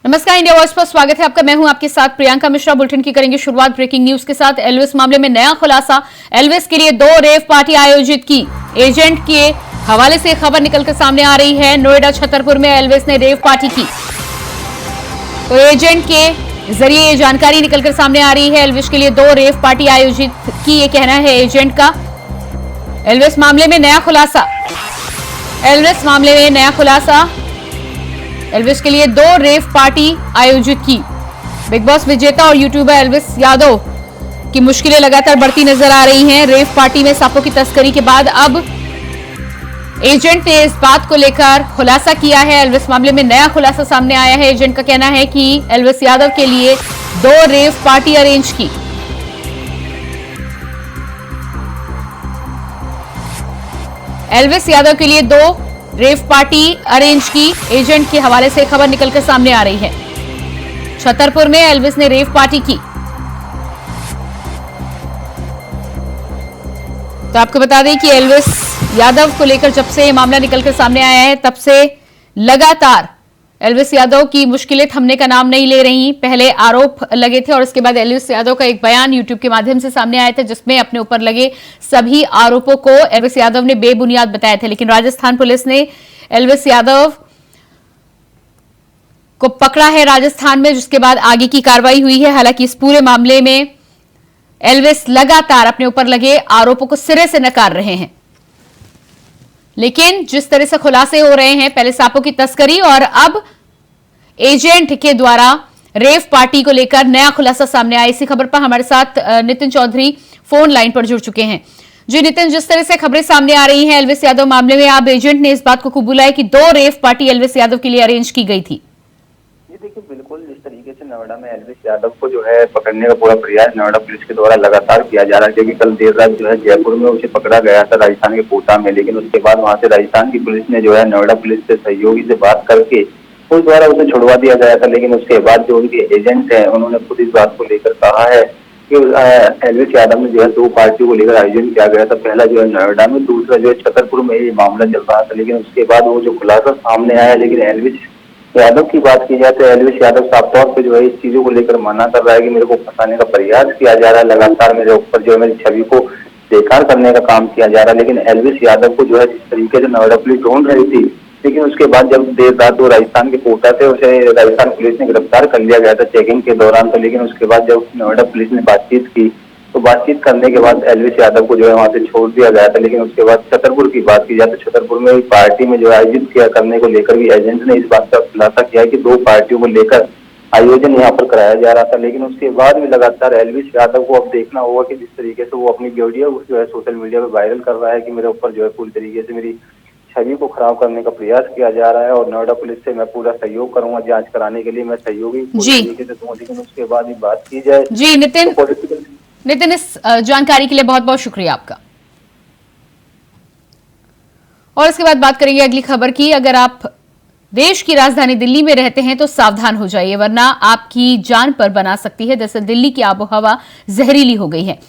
नमस्कार, India voice पर स्वागत है आपका। मैं हूं आपके साथ प्रियंका मिश्रा। बुलेटिन की करेंगे शुरुआत ब्रेकिंग न्यूज के साथ। एल्विस मामले में नया खुलासा। एल्विस के लिए 2 रेव पार्टी आयोजित की। एजेंट के हवाले से खबर निकलकर सामने आ रही है। नोएडा छतरपुर में एल्विस ने रेव पार्टी की, तो एजेंट के जरिए ये जानकारी निकलकर सामने आ रही है। एल्विस के लिए 2 रेव पार्टी आयोजित की, ये कहना है एजेंट का। एल्विस मामले में नया खुलासा। एल्विस मामले में नया खुलासा। एल्विस के लिए 2 रेव पार्टी आयोजित की। बिग बॉस विजेता और यूट्यूबर एल्विस यादव की मुश्किलें लगातार बढ़ती नजर आ रही हैं। रेव पार्टी में सांपों की तस्करी के बाद अब एजेंट ने इस बात को लेकर खुलासा किया है। एल्विस मामले में नया खुलासा सामने आया है। एजेंट का कहना है कि एल्विस यादव के लिए 2 रेव पार्टी अरेंज की। एल्विस यादव के लिए 2 रेव पार्टी अरेंज की। एजेंट के हवाले से खबर निकलकर सामने आ रही है। छतरपुर में एल्विस ने रेव पार्टी की। तो आपको बता दें कि एल्विस यादव को लेकर जब से ये मामला निकलकर सामने आया है, तब से लगातार एल्विस यादव की मुश्किलें थमने का नाम नहीं ले रही। पहले आरोप लगे थे और इसके बाद एल्विस यादव का एक बयान यूट्यूब के माध्यम से सामने आया था, जिसमें अपने ऊपर लगे सभी आरोपों को एल्विस यादव ने बेबुनियाद बताए थे। लेकिन राजस्थान पुलिस ने एल्विस यादव को पकड़ा है राजस्थान में, जिसके बाद आगे की कार्रवाई हुई है। हालांकि इस पूरे मामले में एल्विस लगातार अपने ऊपर लगे आरोपों को सिरे से नकार रहे हैं। लेकिन जिस तरह से खुलासे हो रहे हैं, पहले सांपों की तस्करी और अब एजेंट के द्वारा रेव पार्टी को लेकर नया खुलासा सामने आया। इसी खबर पर हमारे साथ नितिन चौधरी फोन लाइन पर जुड़ चुके हैं। जी नितिन, जिस तरह से खबरें सामने आ रही हैं एल्विस यादव मामले में, अब एजेंट ने इस बात को कबूला है कि 2 रेव पार्टी एल्विस यादव के लिए अरेंज की गई थी। देखिए, बिल्कुल जिस तरीके से नोएडा में एल्विस यादव को जो है पकड़ने का पूरा प्रयास नोएडा पुलिस के द्वारा लगातार किया जा रहा है, क्योंकि कल देर रात जो है जयपुर में उसे पकड़ा गया था राजस्थान के कोटा में। लेकिन उसके बाद वहां से राजस्थान की पुलिस ने जो है नोएडा पुलिस से सहयोगी से बात करके उस द्वारा उसे छुड़वा दिया गया था। लेकिन उसके बाद जो उनके एजेंट है, उन्होंने खुद इस बात को लेकर कहा है कि एल्विस यादव में जो है 2 पार्टियों को लेकर आयोजन किया गया था। पहला जो है नोएडा में, दूसरा जो है छतरपुर में ये मामला चल रहा था। लेकिन उसके बाद वो जो खुलासा सामने आया, लेकिन एल्विस यादव की बात की जाए तो एल्विस यादव साफ तौर पे जो है इस चीजों को लेकर मना कर रहा है कि मेरे को फंसाने का प्रयास किया जा रहा है। लगातार मेरे ऊपर जो है मेरी छवि को बेकार करने का काम किया जा रहा है। लेकिन एल्विस यादव को जो है जिस तरीके से नोएडा पुलिस ढूंढ रही थी, लेकिन उसके बाद जब देर रात वो राजस्थान के कोटा से उसे राजस्थान पुलिस ने गिरफ्तार कर लिया गया था चेकिंग के दौरान। तो लेकिन उसके बाद जब नोएडा पुलिस ने बातचीत की, तो बातचीत करने के बाद एल्विस यादव को जो है वहां से छोड़ दिया गया था। लेकिन उसके बाद छतरपुर की बात की जाए तो छतरपुर में पार्टी में जो आयोजित किया करने को लेकर भी एजेंट ने इस बात का खुलासा किया है कि 2 पार्टियों को लेकर आयोजन यहाँ पर कराया जा रहा था। लेकिन उसके बाद भी लगातार एल्विस यादव को अब देखना होगा कि जिस तरीके से वो अपनी वीडियो जो है सोशल मीडिया पर वायरल कर रहा है कि मेरे ऊपर जो है पूरी तरीके से मेरी छवि को खराब करने का प्रयास किया जा रहा है और नोएडा पुलिस से मैं पूरा सहयोग करूंगा, जांच कराने के लिए मैं सहयोगी पूरी तरीके से दूंगा। लेकिन उसके बाद भी बात की जाए जी नितिन, इस जानकारी के लिए बहुत बहुत शुक्रिया आपका। और इसके बाद बात करेंगे अगली खबर की। अगर आप देश की राजधानी दिल्ली में रहते हैं तो सावधान हो जाइए, वरना आपकी जान पर बना सकती है। दरअसल दिल्ली की आबोहवा जहरीली हो गई है।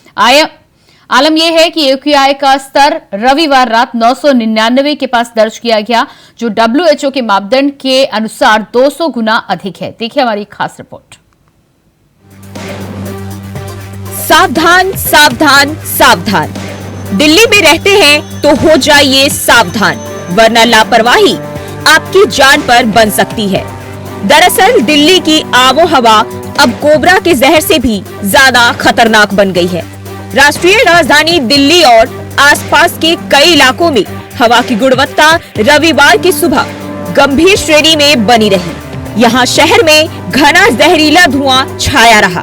आलम यह है कि AQI का स्तर रविवार रात 999 के पास दर्ज किया गया, जो WHO के मापदंड के अनुसार 200 गुना अधिक है। देखिए हमारी खास रिपोर्ट। सावधान सावधान सावधान, दिल्ली में रहते हैं तो हो जाइए सावधान, वरना लापरवाही आपकी जान पर बन सकती है। दरअसल दिल्ली की आबोहवा अब कोबरा के जहर से भी ज्यादा खतरनाक बन गई है। राष्ट्रीय राजधानी दिल्ली और आसपास के कई इलाकों में हवा की गुणवत्ता रविवार की सुबह गंभीर श्रेणी में बनी रही। यहाँ शहर में घना जहरीला धुआं छाया रहा,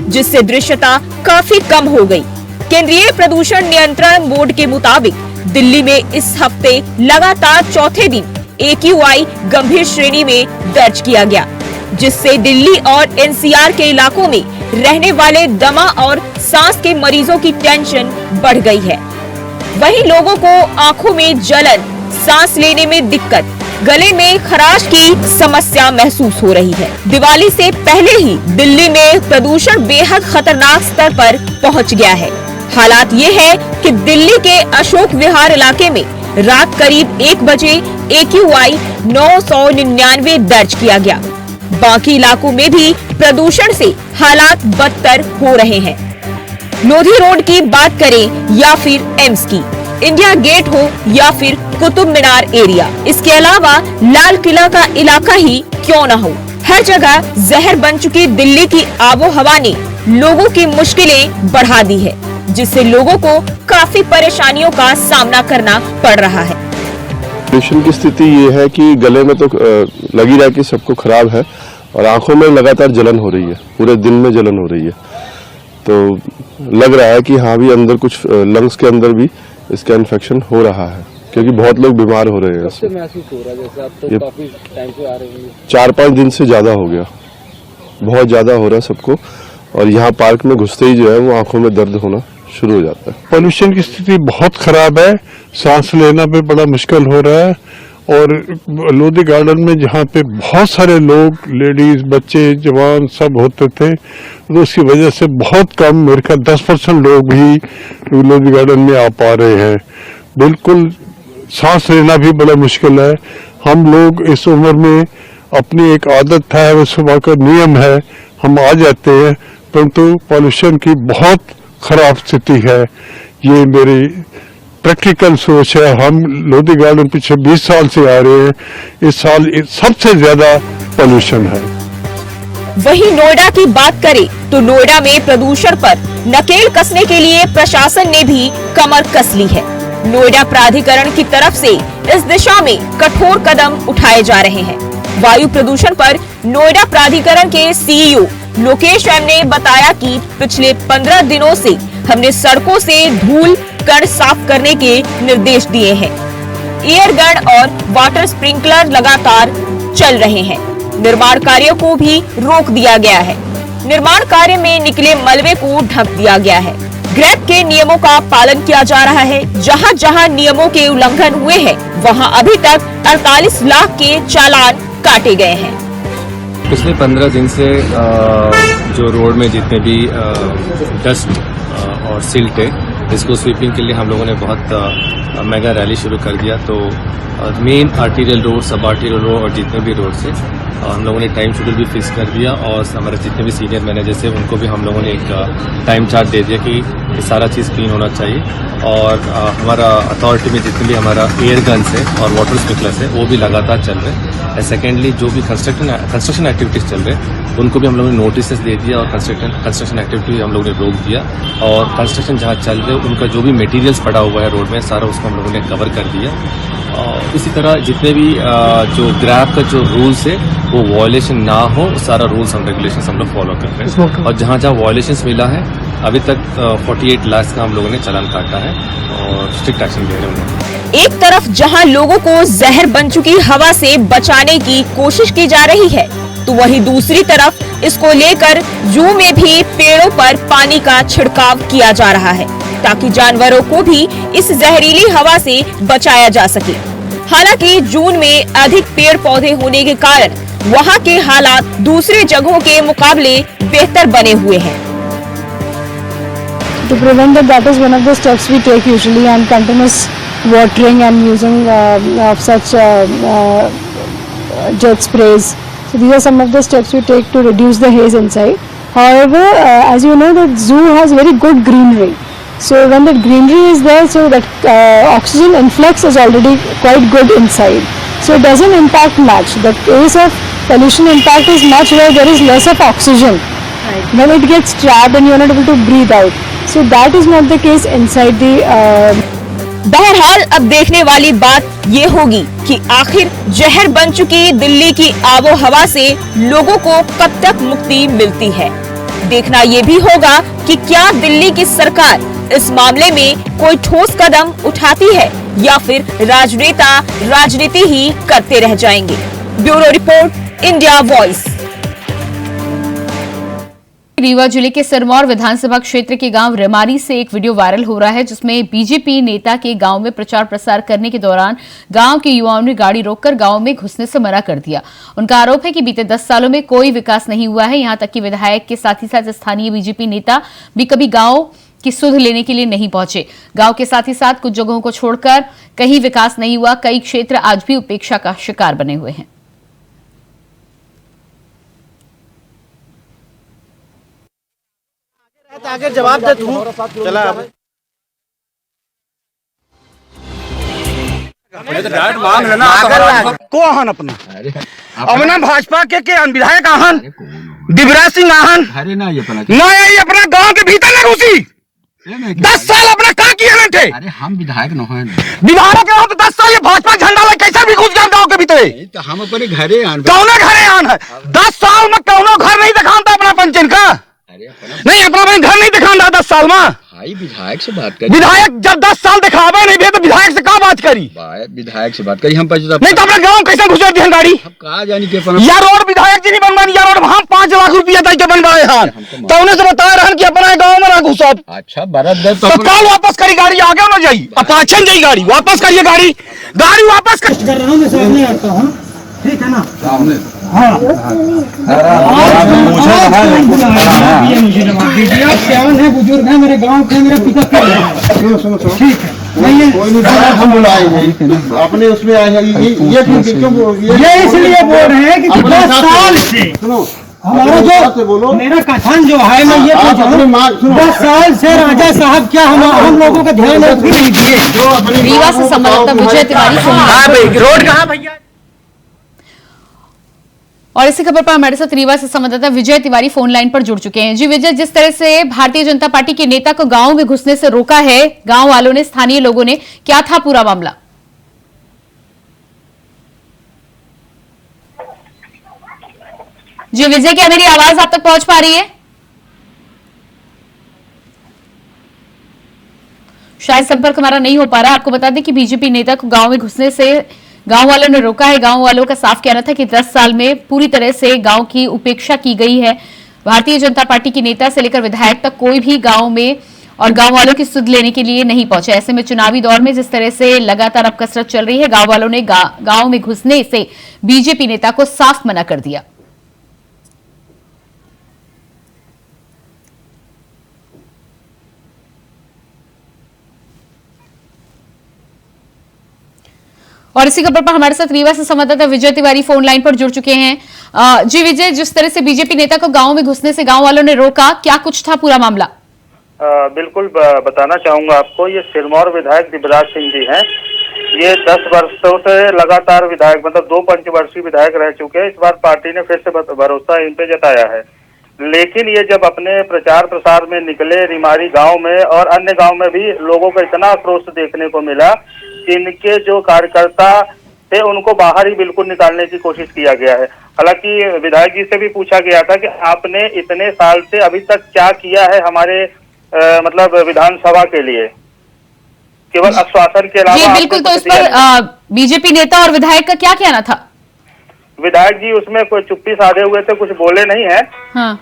जिससे दृश्यता काफी कम हो गई। केंद्रीय प्रदूषण नियंत्रण बोर्ड के मुताबिक दिल्ली में इस हफ्ते लगातार चौथे दिन AQI गंभीर श्रेणी में दर्ज किया गया, जिससे दिल्ली और NCR के इलाकों में रहने वाले दमा और सांस के मरीजों की टेंशन बढ़ गई है। वहीं लोगों को आंखों में जलन, सांस लेने में दिक्कत, गले में खराश की समस्या महसूस हो रही है। दिवाली से पहले ही दिल्ली में प्रदूषण बेहद खतरनाक स्तर पर पहुंच गया है। हालात ये है कि दिल्ली के अशोक विहार इलाके में रात करीब 1 बजे AQI 999 दर्ज किया गया, बाकी इलाकों में भी प्रदूषण से हालात बदतर हो रहे हैं। लोधी रोड की बात करें या फिर एम्स की, इंडिया गेट हो या फिर कुतुब मीनार एरिया, इसके अलावा लाल किला का इलाका ही क्यों न हो, हर जगह जहर बन चुकी दिल्ली की आबो हवा ने लोगों की मुश्किलें बढ़ा दी है, जिससे लोगों को काफी परेशानियों का सामना करना पड़ रहा है। पोल्यूशन की स्थिति ये है कि गले में तो लगी रहा कि सबको खराब है और आंखों में लगातार जलन हो रही है, पूरे दिन में जलन हो रही है। तो लग रहा है कि हाँ भी अंदर कुछ लंग्स के अंदर भी इसका इन्फेक्शन हो रहा है, क्योंकि बहुत लोग बीमार हो रहे हैं। इससे महसूस हो रहा है जैसे आप तो काफी टाइम से आ रहे हैं। 4-5 दिन से ज्यादा हो गया, बहुत ज्यादा हो रहा है सबको, और यहाँ पार्क में घुसते ही जो है वो आंखों में दर्द होना शुरू हो जाता है। पोल्यूशन की स्थिति बहुत खराब है, सांस लेना भी बड़ा मुश्किल हो रहा है। और लोधी गार्डन में जहाँ पे बहुत सारे लोग, लेडीज, बच्चे, जवान सब होते थे, तो उसकी वजह से बहुत कम, मेरे ख्याल 10% लोग ही लोधी गार्डन में आ पा रहे हैं। बिल्कुल सांस लेना भी बड़ा मुश्किल है। हम लोग इस उम्र में अपनी एक आदत है, सुबह का नियम है, हम आ जाते हैं, परंतु पॉल्यूशन की बहुत खराब स्थिति है। ये मेरी प्रैक्टिकल सोच है। हम लोधी गार्डन पिछले 20 साल से आ रहे हैं, इस साल सबसे ज्यादा पॉल्यूशन है। वहीं नोएडा की बात करें तो नोएडा में प्रदूषण पर नकेल कसने के लिए प्रशासन ने भी कमर कस ली है। नोएडा प्राधिकरण की तरफ से इस दिशा में कठोर कदम उठाए जा रहे हैं। वायु प्रदूषण पर नोएडा प्राधिकरण के सीईओ लोकेश एम ने बताया कि पिछले 15 दिनों से हमने सड़कों से धूल कण साफ करने के निर्देश दिए हैं। एयर गन और वाटर स्प्रिंकलर लगातार चल रहे हैं। निर्माण कार्यों को भी रोक दिया गया है। निर्माण कार्य में निकले मलबे को ढक दिया गया है। ग्रैब के नियमों का पालन किया जा रहा है। जहां जहां नियमों के उल्लंघन हुए हैं, वहां अभी तक 48 लाख के चालान काटे गए हैं। पिछले 15 दिन से जो रोड में जितने भी डस्ट और सिल्ट है, इसको स्वीपिंग के लिए हम लोगों ने बहुत मेगा रैली शुरू कर दिया। तो मेन आर्टीरियल रोड, सब आर्टीरियल रोड और जितने भी रोड से हम लोगों ने टाइम शेड्यूल भी फिक्स कर दिया, और हमारे जितने भी सीनियर मैनेजर्स हैं उनको भी हम लोगों ने एक टाइम चार्ट दे दिया कि ये सारा चीज़ क्लीन होना चाहिए। और हमारा अथॉरिटी में जितने भी हमारा एयर गन्स है और वाटर स्प्रिंकलर्स है वो भी लगातार चल रहे हैं। सेकेंडली जो भी कंस्ट्रक्शन एक्टिविटीज चल रहे हैं उनको भी हम लोगों ने नोटिस दे दिया, और कंस्ट्रक्शन एक्टिविटी हम लोगों ने रोक दिया। और कंस्ट्रक्शन जहाँ चल रहे उनका जो भी मटेरियल्स पड़ा हुआ है रोड में, सारा उसको हम लोगों ने कवर कर दिया। और इसी तरह जितने भी जो ग्रैब का जो रूल्स है वो वायलेशन ना हो, सारा रूल्स एंड रेगुलेशंस हम लोग फॉलो कर रहे हैं। और जहाँ जहाँ वायलेशंस मिला है अभी तक 48 लाख का हम लोगों ने चालान काटा है और स्ट्रिक्ट एक्शन ले रहे हैं। एक तरफ जहां लोगों को जहर बन चुकी हवा से बचाने की कोशिश की जा रही है, तो वहीं दूसरी तरफ इसको लेकर जू में भी पेड़ों पर पानी का छिड़काव किया जा रहा है, ताकि जानवरों को भी इस जहरीली हवा से बचाया जा सके। हालांकि जून में अधिक पेड़ पौधे होने के कारण वहां के हालात दूसरे जगहों के मुकाबले बेहतर बने हुए हैं। To prevent that is one of the steps we take usually, and continuous watering and using of such jet sprays. So these are some of the steps we take to reduce the haze inside. However, as you know, the zoo has very good greenery. So when that greenery is there, so that oxygen influx is already quite good inside. So it doesn't impact much. The case of pollution impact is much where there is less of oxygen. Right. When it gets trapped and you are not able to breathe out. So that is not the case inside the बहरहाल अब देखने वाली बात ये होगी कि आखिर जहर बन चुकी दिल्ली की आबो हवा से लोगों को कब तक मुक्ति मिलती है। देखना ये भी होगा कि क्या दिल्ली की सरकार इस मामले में कोई ठोस कदम उठाती है या फिर राजनेता राजनीति ही करते रह जाएंगे। Bureau report, India voice. Rewa जिले के सिरमौर विधानसभा क्षेत्र के गांव रेमारी से एक वीडियो वायरल हो रहा है, जिसमें बीजेपी नेता के गांव में प्रचार प्रसार करने के दौरान गांव के युवाओं ने गाड़ी रोककर गांव में घुसने से मना कर दिया। उनका आरोप है कि बीते 10 सालों में कोई विकास नहीं हुआ है। यहां तक कि विधायक के साथ ही साथ स्थानीय बीजेपी नेता भी कभी गांव की सुध लेने के लिए नहीं पहुंचे। गांव के साथ ही साथ कुछ जगहों को छोड़कर कहीं विकास नहीं हुआ। कई क्षेत्र आज भी उपेक्षा का शिकार बने हुए हैं। आगे जवाब दे तू चला को आहन अपना अपना भाजपा के विधायक आहन दिवराज सिंह आहन ना ये अपना गांव के भीतर न घुसी 10 साल अपना क्या किए थे। अरे हम विधायक न हैं विधायक हो तो 10 साल ये भाजपा झंडा ले कैसे भी घुस गया गांव के भीतर तो हम अपने घरे आन कौन घरे आन है 10 साल में कौनो घर नहीं दिखाता अपना पंचायत का नहीं अपना घर नहीं दिखाता 10 साल में भाई विधायक से बात करी विधायक जब 10 साल दिखावे नहीं तो विधायक से क्या बात करी विधायक से बात करी हम नहीं तो अपना गाँव कैसे घुस जाती है गाड़ी कहा जानी के या रोड विधायक जी नहीं बनवानी या रोड हम 5 लाख रुपया तक के बनवाए हैं तो उन्हें से बता रहे कि अपना गाँव में ना घुसो अच्छा बरत दे तो कल वापस करी गाड़ी आगे ना जाई पाछन जाई गाड़ी वापस करिए गाड़ी वापस कर रहा हूँ मैं सामने आता हूँ ठीक है ना सामने हाँ सियान है बुजुर्ग है मेरे गांव के मेरे पिता सुनो ठीक है हम बुलाएंगे अपने उसमें आए हैं ये इसलिए बोल रहे हैं कि 10 साल से हमारा जो मेरा कथन जो है मैं ये पूछ रहा हूँ 10 साल से राजा साहब क्या हम लोगों का ध्यान नहीं दिए। रीवा से संवाददाता विजय तिवारी रोड कहाँ भैया। और इसी खबर पर हमारे साथ रीवा से संवाददाता विजय तिवारी फोन लाइन पर जुड़ चुके हैं। जी विजय, जिस तरह से भारतीय जनता पार्टी के नेता को गांव में घुसने से रोका है गांव वालों ने, स्थानीय लोगों ने, क्या था पूरा मामला? जी विजय, क्या मेरी आवाज आप तक पहुंच पा रही है? शायद संपर्क हमारा नहीं हो पा रहा। आपको बता दें कि बीजेपी नेता को गांव में घुसने से गांव वालों ने रोका है। गांव वालों का साफ कहना था कि 10 साल में पूरी तरह से गांव की उपेक्षा की गई है। भारतीय जनता पार्टी के नेता से लेकर विधायक तक कोई भी गांव में और गांव वालों की सुध लेने के लिए नहीं पहुंचे। ऐसे में चुनावी दौर में जिस तरह से लगातार अब कसरत चल रही है, गांव वालों ने गांव में घुसने से बीजेपी नेता को साफ मना कर दिया। और इसी खबर पर हमारे साथ रीवा से संवाददाता विजय तिवारी फोन लाइन पर जुड़ चुके हैं। जी विजय, जिस तरह से बीजेपी नेता को गांव में घुसने से गांव वालों ने रोका, क्या कुछ था पूरा मामला? बिल्कुल बताना चाहूंगा आपको। ये सिरमौर विधायक दिवराज सिंह जी हैं। ये 10 वर्षों से लगातार विधायक, मतलब 2 पंचवर्षीय विधायक रह चुके हैं। इस बार पार्टी ने फिर से भरोसा इन पे जताया है। लेकिन ये जब अपने प्रचार प्रसार में निकले रिमारी गांव में और अन्य गांव में भी लोगों का इतना आक्रोश देखने को मिला, इनके जो कार्यकर्ता थे उनको बाहर ही बिल्कुल निकालने की कोशिश किया गया है। हालांकि विधायक जी से भी पूछा गया था कि आपने इतने साल से अभी तक क्या किया है हमारे मतलब विधानसभा के लिए, केवल आश्वासन के अलावा। जी बिल्कुल, तो इस पर बीजेपी नेता और विधायक का क्या कहना था? विधायक जी उसमें कोई चुप्पी साधे हुए थे, कुछ बोले नहीं है। हाँ।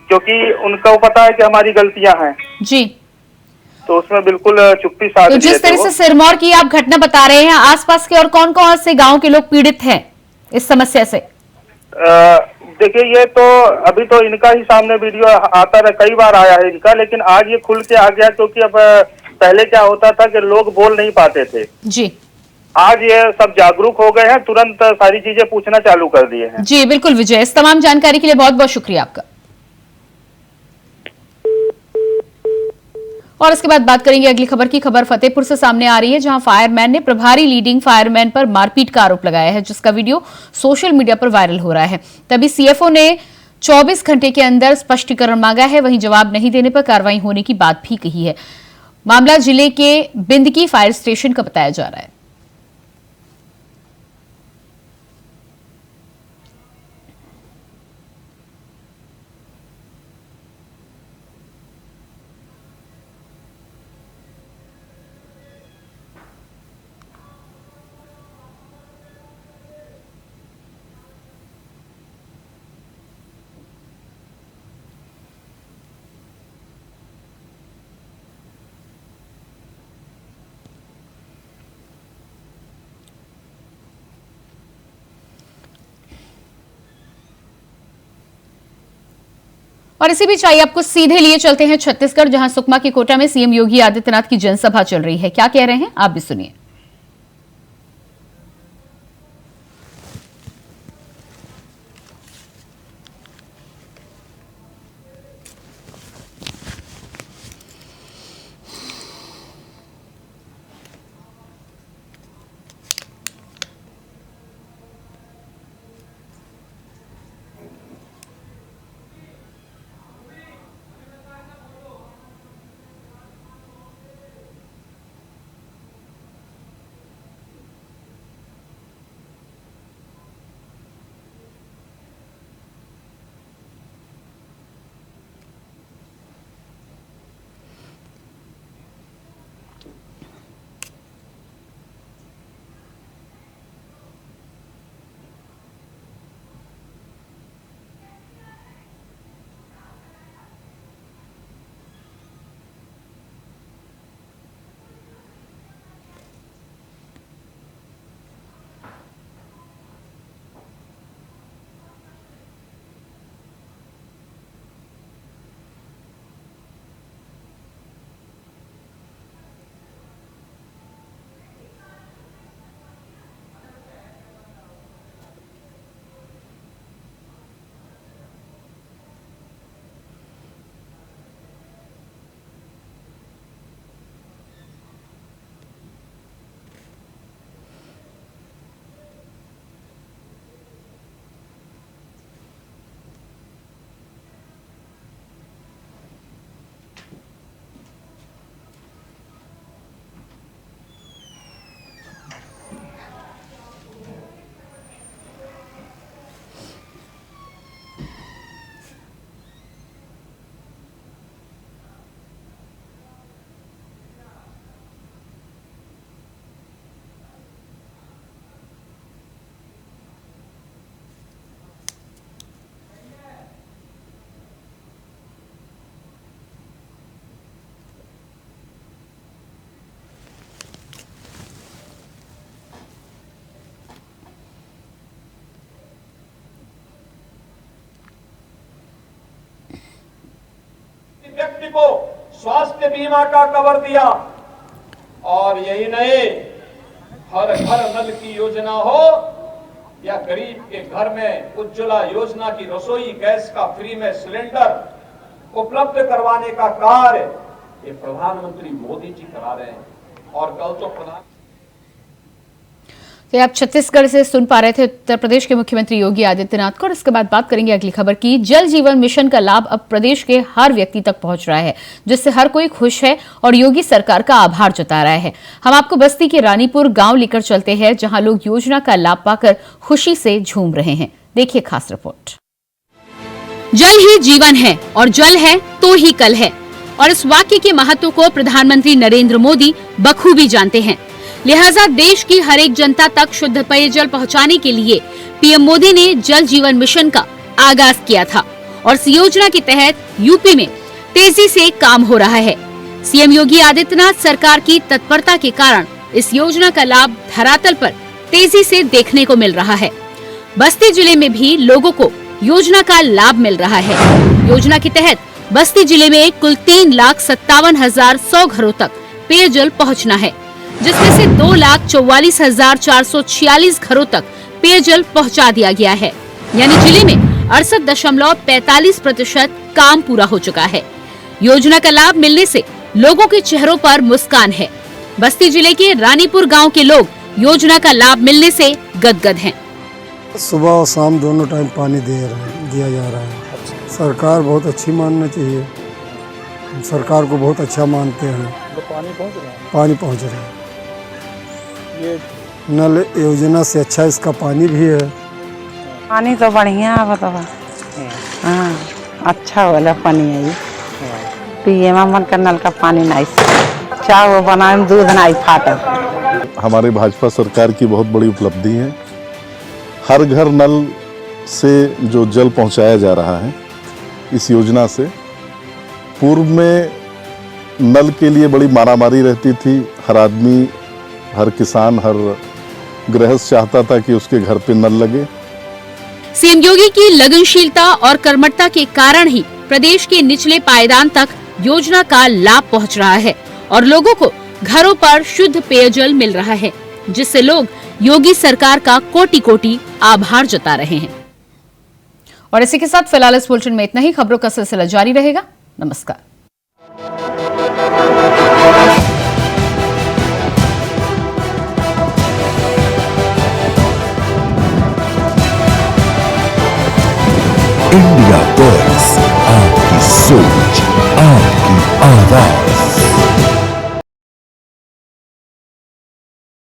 क्योंकि उनको पता है कि हमारी गलतियां हैं जी, तो उसमें बिल्कुल चुप्पी साध तो जिस तरह से सिरमौर की आप घटना बता रहे हैं, आसपास के और कौन कौन से गांव के लोग पीड़ित हैं इस समस्या से? देखिए, ये तो अभी तो इनका ही सामने वीडियो आता है, कई बार आया है इनका, लेकिन आज ये खुल के आ गया। क्योंकि अब पहले क्या होता था कि लोग बोल नहीं पाते थे जी, आज ये सब जागरूक हो गए हैं, तुरंत सारी चीजें पूछना चालू कर दिए हैं। जी बिल्कुल विजय, इस तमाम जानकारी के लिए बहुत बहुत शुक्रिया आपका। और इसके बाद बात करेंगे अगली खबर की। खबर फतेहपुर से सामने आ रही है, जहां फायरमैन ने प्रभारी लीडिंग फायरमैन पर मारपीट का आरोप लगाया है, जिसका वीडियो सोशल मीडिया पर वायरल हो रहा है। तभी सीएफओ ने 24 घंटे के अंदर स्पष्टीकरण मांगा है। वहीं जवाब नहीं देने पर कार्रवाई होने की बात भी कही है। मामला जिले के बिंदकी फायर स्टेशन का बताया जा रहा है। और इसी बीच आइए आपको सीधे लिए चलते हैं छत्तीसगढ़, जहां सुकमा के कोटा में सीएम योगी आदित्यनाथ की जनसभा चल रही है। क्या कह रहे हैं आप भी सुनिए। व्यक्ति को स्वास्थ्य बीमा का कवर दिया। और यही नहीं, हर घर नल की योजना हो या गरीब के घर में उज्ज्वला योजना की रसोई गैस का फ्री में सिलेंडर उपलब्ध करवाने का कार्य ये प्रधानमंत्री मोदी जी करा रहे हैं। और कल तो तो आप छत्तीसगढ़ से सुन पा रहे थे उत्तर प्रदेश के मुख्यमंत्री योगी आदित्यनाथ को। और इसके बाद बात करेंगे अगली खबर की। जल जीवन मिशन का लाभ अब प्रदेश के हर व्यक्ति तक पहुंच रहा है, जिससे हर कोई खुश है और योगी सरकार का आभार जता रहा है। हम आपको बस्ती के रानीपुर गांव लेकर चलते हैं, जहां लोग योजना का लाभ पाकर खुशी से झूम रहे हैं। देखिए खास रिपोर्ट। जल ही जीवन है और जल है तो ही कल है, और इस वाक्य के महत्व को प्रधानमंत्री नरेंद्र मोदी बखूबी जानते हैं। लिहाजा देश की हर एक जनता तक शुद्ध पेयजल पहुंचाने के लिए पीएम मोदी ने जल जीवन मिशन का आगाज किया था, और इस योजना के तहत यूपी में तेजी से काम हो रहा है। सीएम योगी आदित्यनाथ सरकार की तत्परता के कारण इस योजना का लाभ धरातल पर तेजी से देखने को मिल रहा है। बस्ती जिले में भी लोगों को योजना का लाभ मिल रहा है। योजना के तहत बस्ती जिले में कुल 3,57,100 घरों तक पेयजल पहुंचना है, जिसमें से 2,44,446 घरों तक पेयजल पहुंचा दिया गया है। यानी जिले में 68.45% काम पूरा हो चुका है। योजना का लाभ मिलने से लोगों के चेहरों पर मुस्कान है। बस्ती जिले के रानीपुर गांव के लोग योजना का लाभ मिलने से गदगद हैं। सुबह और शाम दोनों टाइम पानी दिया जा रहा है। सरकार बहुत अच्छी मानना चाहिए, सरकार को बहुत अच्छा मानते हैं। तो पानी पहुंच रहा है। ये नल योजना से अच्छा इसका पानी भी है। पानी तो बढ़िया है, बतावा। हाँ, अच्छा वाला पानी है ये। पिए में मन का नल का पानी नहीं, चाय वो बनाए में दूध नहीं फाटा। हमारे भाजपा सरकार की बहुत बड़ी उपलब्धि है। हर घर नल से जो जल पहुंचाया जा रहा है इस योजना से। पूर्व में नल के लिए बड़ी मारामारी रहती थी। हर आदमी, हर किसान, हर गृहस्थ चाहता था कि उसके घर पे नल लगे। सीएम योगी की लगनशीलता और कर्मठता के कारण ही प्रदेश के निचले पायदान तक योजना का लाभ पहुंच रहा है, और लोगों को घरों पर शुद्ध पेयजल मिल रहा है, जिससे लोग योगी सरकार का कोटि कोटि आभार जता रहे हैं। और इसी के साथ फिलहाल इस बुलेटिन में इतना ही। खबरों का सिलसिला जारी रहेगा। नमस्कार। इंडिया बर्ड्स आपकी सोच।